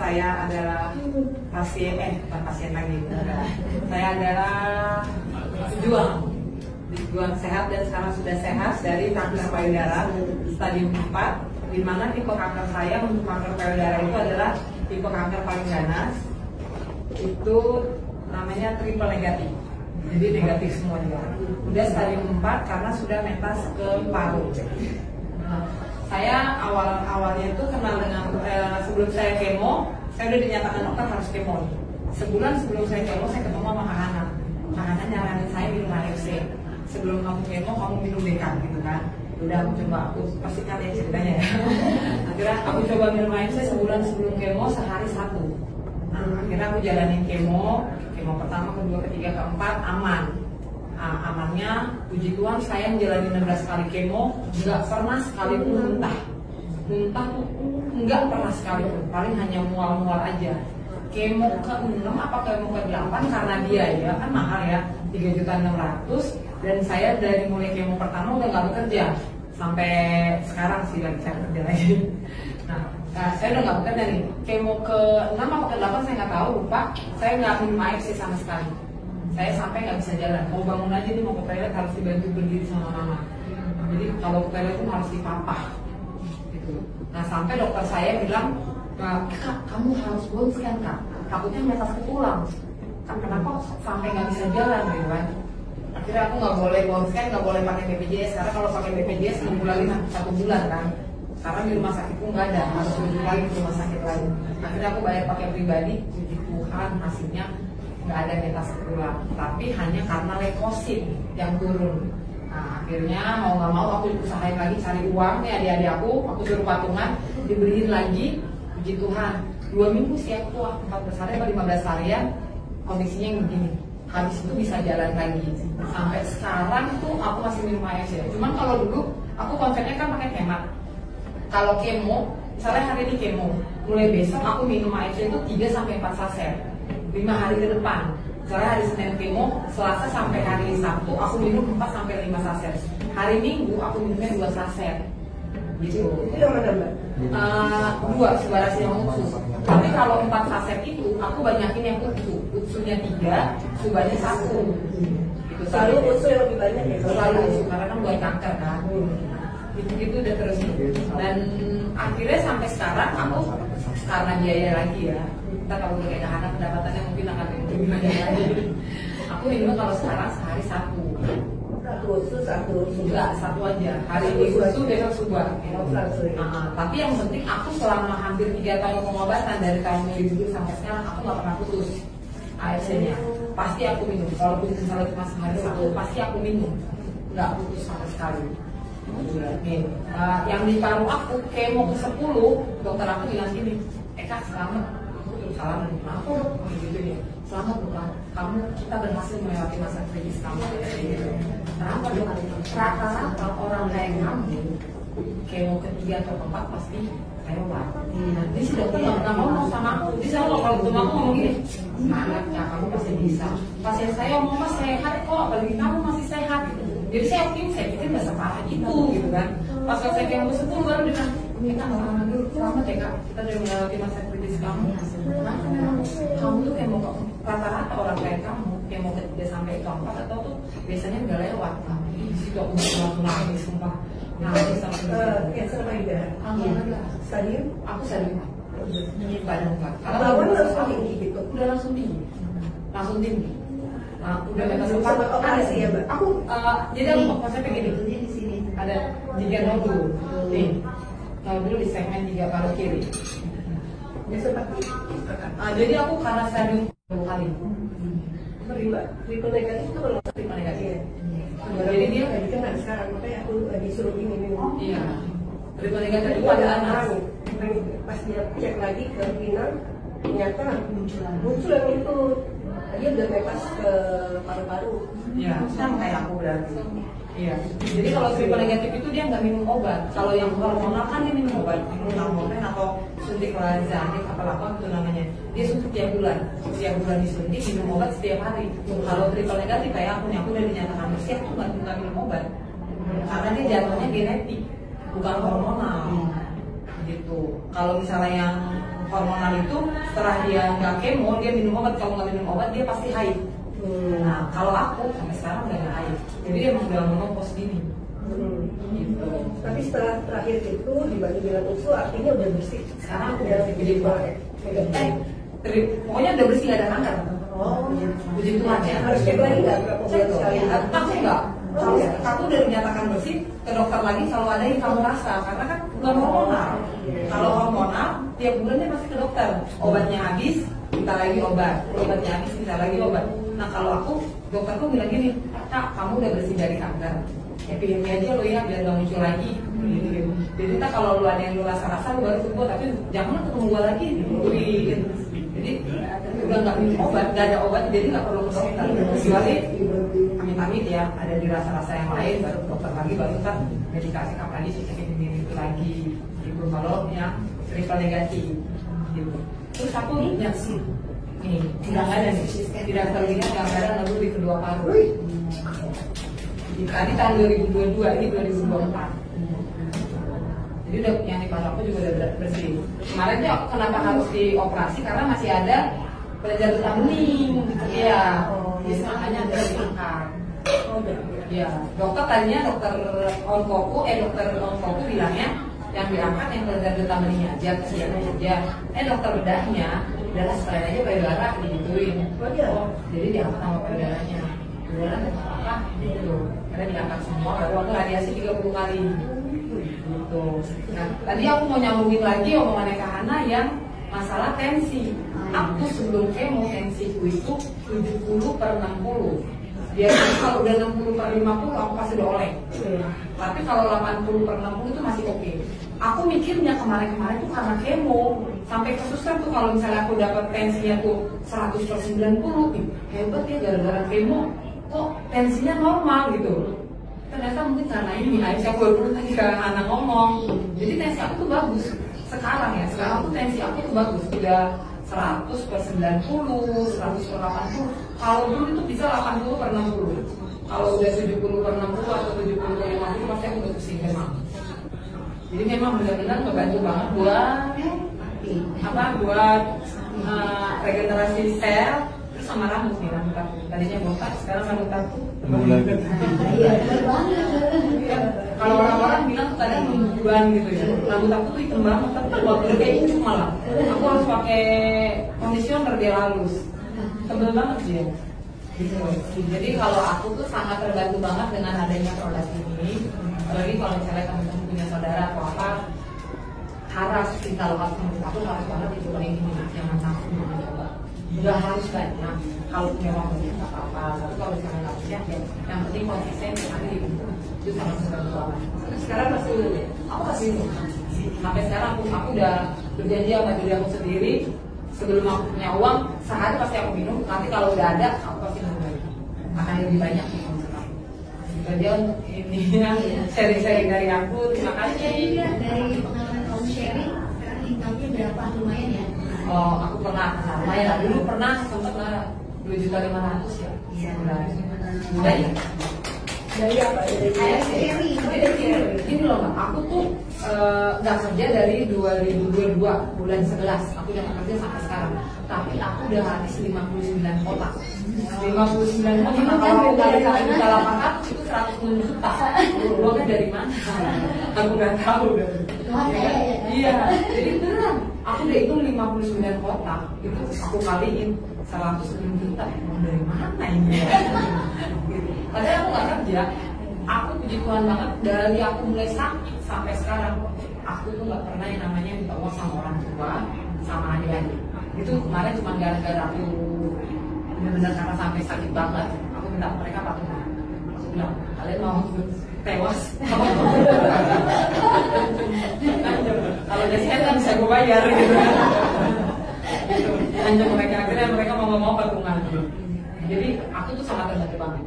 saya adalah bukan pasien lagi. Saya adalah pejuang sehat dan sekarang sudah sehat dari kanker payudara stadium 4, di mana tipe kanker saya untuk kanker payudara itu adalah tipe kanker paling ganas, itu namanya triple negatif. Jadi negatif semuanya. Udah stadium 4 karena sudah metas ke paru. Saya awalnya itu kenal dengan sebelum saya kemo, saya udah dinyatakan dokter harus kemo. Sebulan sebelum saya kemo, saya ketemu sama Kak Hana. Kak Hana nyaranin saya minum AFC. Sebelum kamu kemo, kamu minum DK gitu kan. Udah aku coba, aku pasti kalian ceritanya ya. Akhirnya aku coba minum AFC sebulan sebelum kemo, sehari 1. Nah, akhirnya aku jalanin kemo pertama, kedua, ketiga, keempat, aman. Amannya, puji Tuhan, saya menjalani 16 kali kemo, nggak pernah sekalipun muntah nggak pernah sekalipun, paling hanya mual-mual aja. Kemo ke-6 apa kemo ke-8 karena dia ya kan mahal ya, 3.600.000, dan saya dari mulai kemo pertama udah nggak bekerja sampai sekarang sih lagi saya kerja lagi. Nah, saya udah nggak bekerja nih. Kemo ke-6 apa ke-8 saya nggak tahu, lupa. Saya nggak minum air sih sama sekali. Saya sampai nggak bisa jalan, mau bangun aja nih, mau ke toilet harus dibantu berdiri sama mama. Jadi kalau ke toilet itu harus dipapah gitu. Nah, sampai dokter saya bilang, Kak, kamu harus bone scan Kak, takutnya metas ke tulang. Kak, kenapa sampai nggak bisa jalan gitu kan? Akhirnya aku nggak boleh bone scan, nggak boleh pakai BPJS, karena kalau pakai BPJS 6 bulan 1 bulan kan. Karena di rumah sakit pun nggak ada, harus pergi lagi ke rumah sakit lain. Akhirnya aku bayar pakai pribadi, puji Tuhan hasilnya nggak ada metas ke tulang, tapi hanya karena leukosit yang turun. Nah, akhirnya mau nggak mau aku usahain lagi cari uang nih, adik-adik aku suruh patungan, dibeliin lagi, puji Tuhan 2 minggu sih aku 14 hari atau 15 harian kondisinya yang begini. Habis itu bisa jalan lagi. Sampai sekarang tuh aku masih minum AFC. Cuman kalau dulu aku konsepnya kan pakai hemat. Kalau kemo, misalnya hari ini kemo, mulai besok aku minum AFC itu 3-4 saset 5 hari ke depan. Misalnya hari Senin kemo, Selasa sampai hari Sabtu aku minum 4-5 saset. Hari Minggu aku minumnya 2 saset. Gitu. Itu yang mana Mbak? 2 sebarasi yang utuh. Tapi kalau 4 saset itu aku banyakin yang utuh. Utuhnya 3, subanya 1. Gitu. Selalu utuh yang lebih banyak ya? Selalu utuh, karena kan buat kanker kan. Gitu udah terus. Dan akhirnya sampai sekarang aku karena biaya lagi ya. Kita kalau udah kayak anak pendapatannya mungkin akan lebih banyak lagi. Aku minum kalau sekarang sehari 1. Satu usus, satu enggak, 1 aja. Hari ini susu, besok suba. Tapi yang penting aku selama hampir 3 tahun pengobatan dari tahun 2007 sampai sekarang aku nggak pernah putus AFC-nya. Pasti aku minum. Kalau misalnya cuma sehari 1, pasti aku minum. Nggak putus sama sekali. Nih, yang di paru aku kemo ke-10, dokter aku bilang gini, Kak, selamat. Salam dan kenapa gitu ya. Selamat bukan kamu, kita berhasil melewati masa kritis kamu. Kenapa dok? Rata-rata orang kayak kamu kemo ke-3 atau ke-4 pasti lewat. Jadi si dokter nggak pernah ngomong sama aku. Jadi saya kalau ketemu aku ngomong gini, semangat ya, kamu pasti bisa. Pasien saya ngomong sehat kok, apalagi kamu masih sehat. Jadi saya pikir nggak separah itu gitu kan. Pas saya kemo ke-10 baru bilang, kita selamat dulu, selamat ya Kak, kita udah melewati masa kritis kamu. Kenapa memang kamu tuh kemo rata-rata orang kayak kamu kemo ke-3 sampai ke-4 atau tuh biasanya udah lewat. Tapi di situ aku langsung nangis sumpah. Nangis sampai Cancer payudara. Stadium? Aku stadium 4. Tinggi badan 4. Kalau bawaan langsung tinggi gitu? Udah langsung tinggi. Langsung tinggi. Nah, udah metas 4 ada sih ya Mbak? Aku jadi aku konsepnya gini. Di sini ada 3 nodul. Nih. Nodul di segmen 3 paru kiri. Jadi aku karena stadium 2 kali. Triple negatif itu kalau Triple negatif. jadi dia nggak dikenal sekarang, makanya aku disuruh ini minum. Iya. Triple negatif itu Ada ada anak. pas dia cek lagi ke final, ternyata muncul yang itu. Dia udah metas ke paru-paru. Iya. Sama kayak aku berarti. Iya. Jadi kalau triple negatif itu dia nggak minum obat. Kalau yang hormonal kan dia minum obat, minum hormonen atau suntik lanzanit apa itu namanya. Dia suntik tiap bulan disuntik, minum obat setiap hari. Kalau triple negatif kayak aku udah dinyatakan bersih, aku nggak minum obat. Karena dia jatuhnya genetik, bukan hormonal. Gitu. gitu. Kalau misalnya yang hormonal itu setelah dia nggak kemo, dia minum obat. Kalau nggak minum obat dia pasti haid. Nah kalau aku sampai sekarang udah nggak haid, jadi dia emang udah menopause gini. Gitu. Tapi setelah terakhir itu dibagi bilang usul artinya udah bersih. Sekarang aku udah gede banget. Pokoknya udah bersih, gak ada kanker. Oh, Puji Tuhan ya. harus cek lagi nggak berapa bulan sekali? Aku enggak. Kalau aku udah dinyatakan bersih, ke dokter lagi kalau ada yang kamu rasa, karena kan bukan hormonal. Kalau hormonal, tiap bulannya pasti ke dokter. Obatnya habis, kita lagi obat. Obatnya habis, kita lagi obat. Nah kalau aku, dokterku bilang gini, Kak, kamu udah bersih dari kanker. Happy aja lo ya, biar gak muncul lagi. Jadi tak kalau lu ada yang lu rasa-rasa, lu baru ketemu, tapi jangan ketemu gua lagi, ditungguin. Jadi udah nggak minum obat, nggak ada obat, jadi nggak perlu ke dokter. Kecuali amit-amit ya, ada di rasa-rasa yang lain, baru ke dokter lagi, baru kan medikasi kapan lagi sih ini itu lagi. Gitu kalau yang triple negatif. Gitu. Terus aku nyaksi, nih tidak ada nih, tidak terlihat gambaran lalu di kedua paru. Tadi tahun 2022, ini 2024. Jadi udah yang di paru aku juga udah bersih. Kemarin tuh aku kenapa harus dioperasi karena masih ada pelajar getah bening gitu ya. Jadi makanya ada diangkat. Ya, dokter tadinya dokter onkoku bilangnya yang diangkat yang pelajar getah beningnya aja, kesian aja. Dokter bedahnya adalah sekalian aja payudara digituin. Jadi diangkat sama payudaranya. Payudara apa? Gitu. Karena diangkat semua, baru aku radiasi 30 kali. Gitu. Nah, tadi aku mau nyambungin lagi omongannya Kak Hana yang masalah tensi. Aku sebelum kemo tensiku itu 70/60. Biasanya kalau udah 60/50 aku pasti udah oleng. Tapi kalau 80/60 itu masih oke. Aku mikirnya kemarin tuh karena kemo sampai ke suster tuh kalau misalnya aku dapat tensinya tuh 100/90, hebat ya gara-gara kemo kok tensinya normal gitu. Ternyata mungkin karena ini Aisyah baru tadi Kak Hana ngomong, jadi tensi aku tuh bagus sekarang tuh tensi aku tuh bagus, udah 100/90, 100/80. Kalau dulu itu bisa 80/60. Kalau udah 70/60 atau 70/50 pasti aku udah pusing memang. Jadi memang benar-benar membantu banget buat regenerasi sel. Sama rambut nih, rambut aku tadinya botak, sekarang rambut aku kalau orang-orang bilang kadang nungguan gitu ya, rambut aku tuh hitam banget, tapi udah kayak incuk malah. Aku harus pakai conditioner biar halus, tebel banget dia gitu. Jadi kalau aku tuh sangat terbantu banget dengan adanya produk ini. Apalagi kalau misalnya teman-teman punya saudara atau apa, harus kita lakukan. Aku harus banget itu ini, jangan takut mencoba. Udah harus banyak, kalau punya waktu nggak apa-apa, tapi kalau misalnya nggak punya, yang penting konsisten sekali itu sangat membantu. Sekarang aku masih sampai sekarang aku udah berjanji sama diri aku sendiri, sebelum aku punya uang sehari pasti aku minum, nanti kalau udah ada aku pasti minum lagi, akan lebih banyak nih sekarang. Jadi ini sharing-sharing dari aku, terima kasih. Jadi dari pengalaman kamu sharing, sekarang income-nya berapa, lumayan ya? Oh, aku pernah, lumayan lah. Dulu pernah sempat lah 2.500.000 ya. Iya. Dari apa? Ini loh Mbak, aku tuh nggak kerja dari 2022 bulan 11. Aku udah nggak kerja sampai sekarang. Tapi aku udah habis 59 kota. 59 kota. Kalau aku kali-kali buka lapangan itu 106 juta. Uangnya dari mana? Aku nggak tahu. Iya, jadi beneran. Aku udah hitung 59 kota, itu aku kaliin 106 juta. Dari mana ini? Gitu. Padahal aku nggak kerja. Aku puji Tuhan banget dari aku mulai sakit sampai sekarang. Aku tuh nggak pernah yang namanya minta uang sama orang tua, sama adik-adik. Itu kemarin cuma gara-gara aku benar-benar karena sampai sakit banget. Aku minta mereka patungan. Aku bilang, kalian mau tewas? Kalau udah sehat kan bisa gue bayar gitu. Anjir mereka, akhirnya mereka mau patungan. Jadi aku tuh sangat terbantu banget.